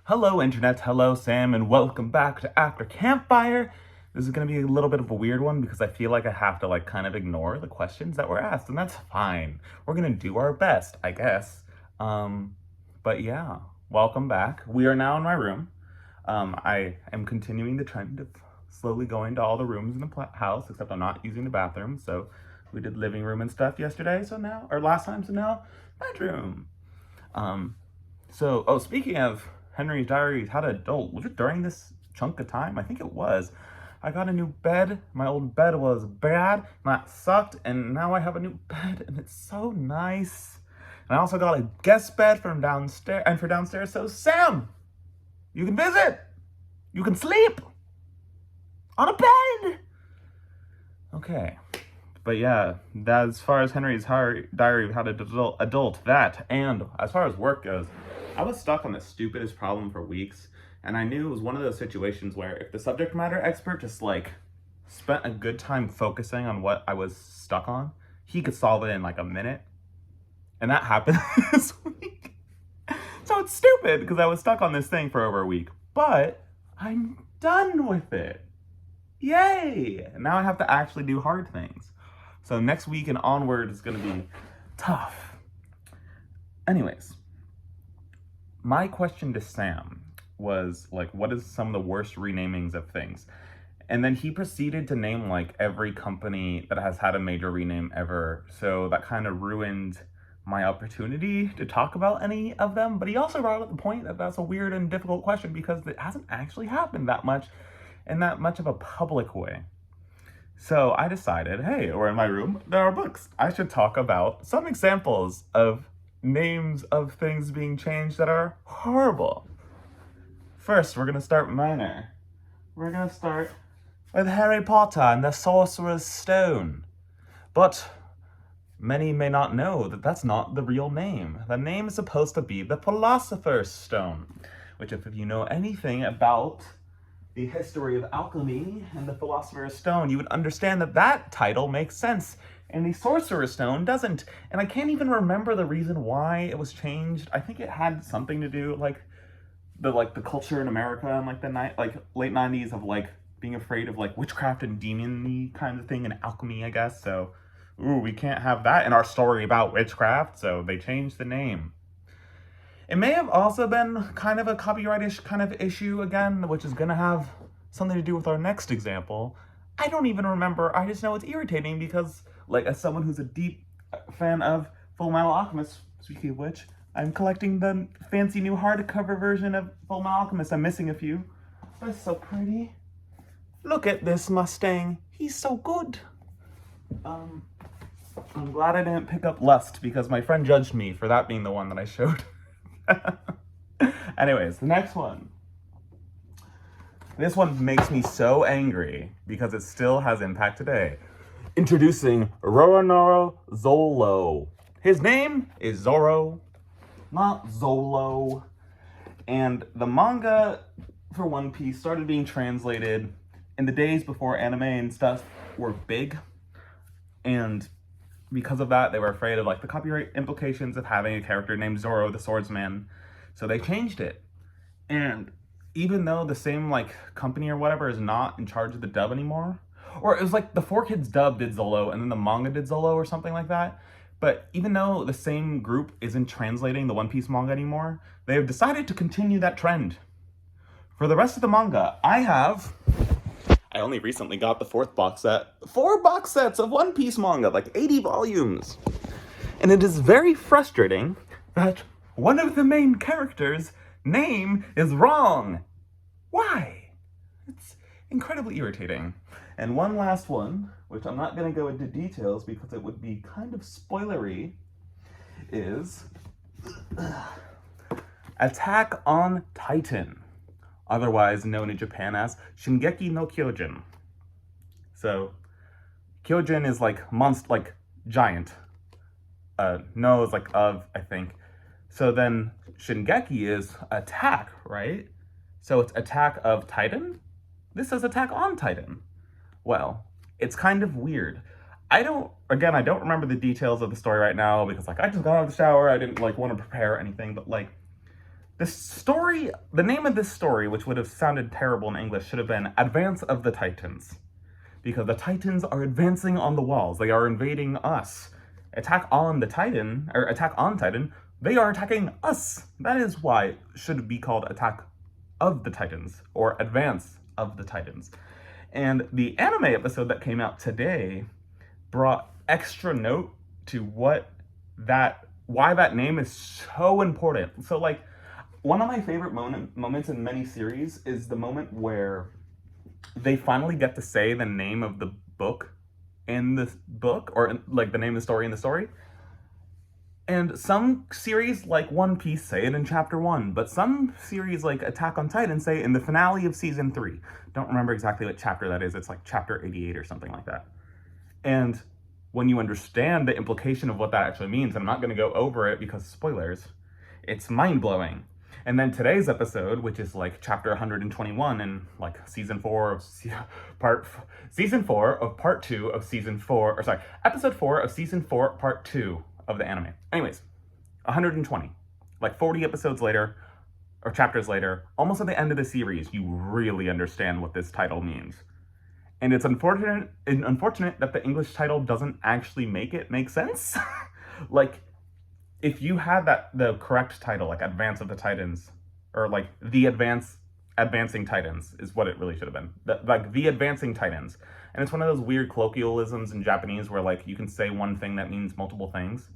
Hello, Internet. Hello, Sam, and welcome back to After Campfire. This is going to be a little bit of a weird one because I feel like I have to kind of ignore the questions that were asked, and that's fine. We're going to do our best, I guess. But yeah, welcome back. We are now in my room. I am continuing the trend of slowly going to all the rooms in the house, except I'm not using the bathroom. So we did living room and stuff yesterday, or last time, so now bedroom. Speaking of Henry's Diaries, How to Adult, was it during this chunk of time? I think it was. I got a new bed. My old bed was bad, and that sucked, and now I have a new bed, and it's so nice. And I also got a guest bed from downstairs, and for downstairs, so Sam, you can visit. You can sleep on a bed. Okay. But yeah, that as far as Henry's Diary of How to Adult, that, and as far as work goes, I was stuck on the stupidest problem for weeks, and I knew it was one of those situations where if the subject matter expert just spent a good time focusing on what I was stuck on, he could solve it in a minute. And that happened this week. So it's stupid because I was stuck on this thing for over a week, but I'm done with it. Yay! And now I have to actually do hard things. So next week and onward is going to be tough. Anyways, my question to Sam was what is some of the worst renamings of things? And then he proceeded to name every company that has had a major rename ever. So that kind of ruined my opportunity to talk about any of them. But he also brought up the point that that's a weird and difficult question because it hasn't actually happened that much in that much of a public way. So I decided, hey, we're in my room, there are books. I should talk about some examples of names of things being changed that are horrible. First, we're going to start minor. We're going to start with Harry Potter and the Sorcerer's Stone. But many may not know that that's not the real name. The name is supposed to be the Philosopher's Stone, which if you know anything about the history of alchemy and the Philosopher's Stone, you would understand that that title makes sense, and the Sorcerer's Stone doesn't. And I can't even remember the reason why it was changed. I think it had something to do the culture in America and the late 90s of being afraid of witchcraft and demon-y kind of thing and alchemy, I guess. So, we can't have that in our story about witchcraft, so they changed the name. It may have also been kind of a copyright-ish kind of issue again, which is going to have something to do with our next example. I don't even remember. I just know it's irritating because, as someone who's a deep fan of Full Metal Alchemist, speaking of which, I'm collecting the fancy new hardcover version of Full Metal Alchemist. I'm missing a few. But it's so pretty. Look at this Mustang. He's so good. I'm glad I didn't pick up Lust because my friend judged me for that being the one that I showed. Anyways, the next one. This one makes me so angry because it still has impact today. Introducing Roronoa Zolo. His name is Zoro, not Zolo. And the manga for One Piece started being translated in the days before anime and stuff were big. And because of that, they were afraid of the copyright implications of having a character named Zoro the Swordsman. So they changed it. And even though the same company or whatever is not in charge of the dub anymore, or it was the 4Kids dub did Zolo and then the manga did Zolo or something like that. But even though the same group isn't translating the One Piece manga anymore, they have decided to continue that trend. For the rest of the manga, I only recently got the 4th box set. 4 box sets of One Piece manga, 80 volumes. And it is very frustrating that one of the main characters' name is wrong. Why? It's incredibly irritating. And one last one, which I'm not going to go into details because it would be kind of spoilery, is Attack on Titan, otherwise known in Japan as Shingeki no Kyojin. So, Kyojin is monster, giant. No is of, I think. So then Shingeki is attack, right? So it's Attack of Titan? This is Attack on Titan. Well, it's kind of weird. I don't remember the details of the story right now because I just got out of the shower. I didn't want to prepare anything, but This story, the name of this story, which would have sounded terrible in English, should have been Advance of the Titans. Because the Titans are advancing on the walls. They are invading us. Attack on Titan, they are attacking us. That is why it should be called Attack of the Titans, or Advance of the Titans. And the anime episode that came out today brought extra note to why that name is so important. So, like, one of my favorite moments in many series is the moment where they finally get to say the name of the book in the book, or like the name of the story in the story. And some series like One Piece say it in chapter 1, but some series like Attack on Titan say it in the finale of season 3. Don't remember exactly what chapter that is. It's like chapter 88 or something like that. And when you understand the implication of what that actually means, and I'm not going to go over it because spoilers, it's mind-blowing. And then today's episode, which is like chapter 121 in like season 4 of part 2 of season 4, or sorry, episode 4 of season 4, part 2 of the anime. Anyways, 120, like 40 episodes later, or chapters later, almost at the end of the series, you really understand what this title means. And it's unfortunate that the English title doesn't actually make it make sense. Like, if you had the correct title, like Advance of the Titans, or like The Advancing Titans is what it really should have been. The Advancing Titans. And it's one of those weird colloquialisms in Japanese where like you can say one thing that means multiple things.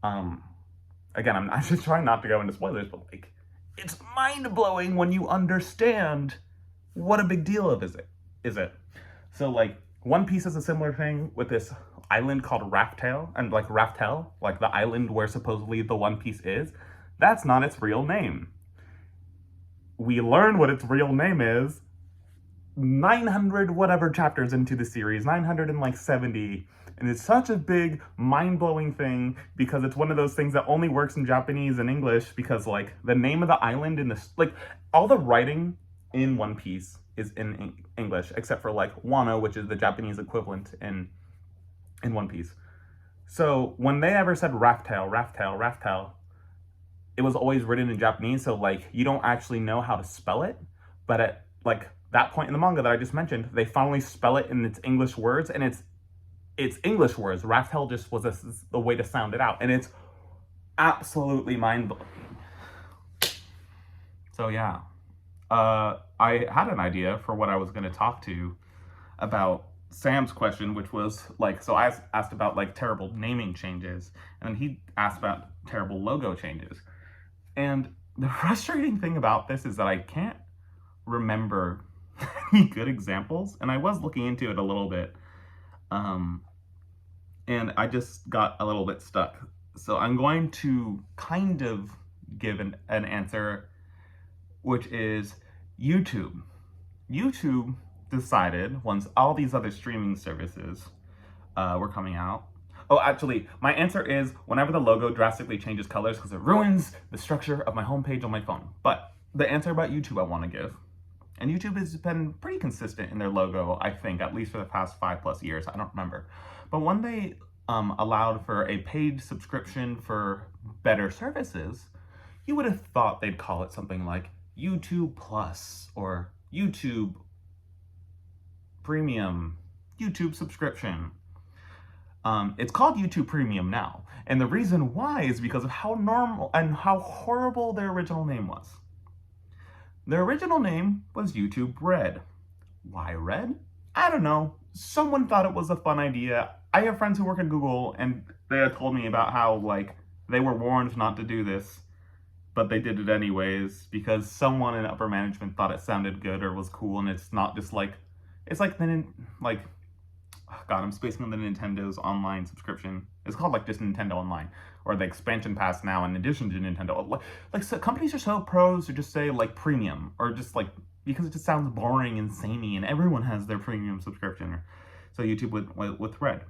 Again, I'm just trying not to go into spoilers, but like, it's mind-blowing when you understand what a big deal is it. So like, One Piece is a similar thing with this island called Raftel, and like Raftel, like the island where supposedly the One Piece is, that's not its real name. We learn what its real name is 900 whatever chapters into the series, 970, and it's such a big, mind-blowing thing because it's one of those things that only works in Japanese and English because like the name of the island in this, like all the writing in One Piece is in English except for like Wano, which is the Japanese equivalent in One Piece. So when they ever said Raftel, it was always written in Japanese, so like you don't actually know how to spell it, but at like that point in the manga that I just mentioned, they finally spell it in its English words, and it's English words. Raftel just was a way to sound it out, and it's absolutely mind-blowing. So yeah, I had an idea for what I was going to talk to about Sam's question, which was like, so I asked about like terrible naming changes, and then he asked about terrible logo changes. And the frustrating thing about this is that I can't remember any good examples, and I was looking into it a little bit, and I just got a little bit stuck. So I'm going to kind of give an answer, which is YouTube. YouTube decided, once all these other streaming services were coming out. Oh, actually, my answer is whenever the logo drastically changes colors because it ruins the structure of my homepage on my phone. But the answer about YouTube I want to give, and YouTube has been pretty consistent in their logo, I think, at least for the past 5+ years. I don't remember. But when they allowed for a paid subscription for better services, you would have thought they'd call it something like YouTube Plus or YouTube Premium, YouTube subscription. It's called YouTube Premium now, and the reason why is because of how normal and how horrible their original name was. Their original name was YouTube Red. Why Red? I don't know. Someone thought it was a fun idea. I have friends who work at Google, and they have told me about how, like, they were warned not to do this, but they did it anyways because someone in upper management thought it sounded good or was cool, and it's not just like, it's like God, I'm spacing on the Nintendo's online subscription. It's called like just Nintendo Online, or the expansion pass now in addition to Nintendo. Like so companies are so pros to just say like premium, or just like, because it just sounds boring and samey, and everyone has their premium subscription. So YouTube with Red.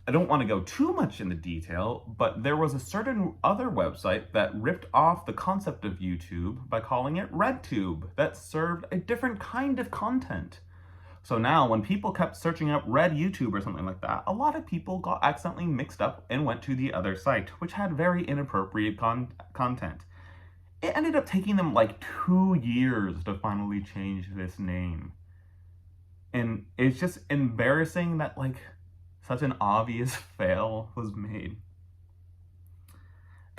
I don't want to go too much into detail, but there was a certain other website that ripped off the concept of YouTube by calling it RedTube, that served a different kind of content. So now when people kept searching up Red YouTube or something like that, a lot of people got accidentally mixed up and went to the other site, which had very inappropriate content. It ended up taking them like 2 years to finally change this name. And it's just embarrassing that like such an obvious fail was made.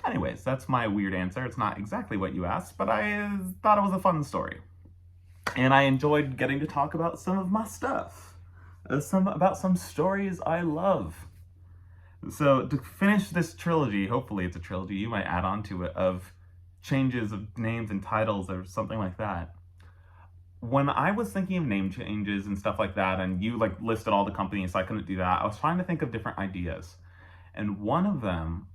Anyways, that's my weird answer. It's not exactly what you asked, but I thought it was a fun story. And I enjoyed getting to talk about some of my stuff. About some stories I love. So to finish this trilogy, hopefully it's a trilogy, you might add on to it, of changes of names and titles or something like that. When I was thinking of name changes and stuff like that, and you like listed all the companies, so I couldn't do that, I was trying to think of different ideas. And one of them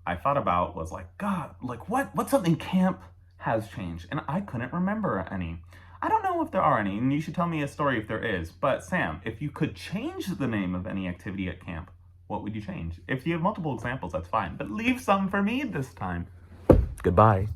I thought about was like, God, like what's something camp has changed? And I couldn't remember any. I don't know if there are any, and you should tell me a story if there is. But Sam, if you could change the name of any activity at camp, what would you change? If you have multiple examples, that's fine, but leave some for me this time. Goodbye.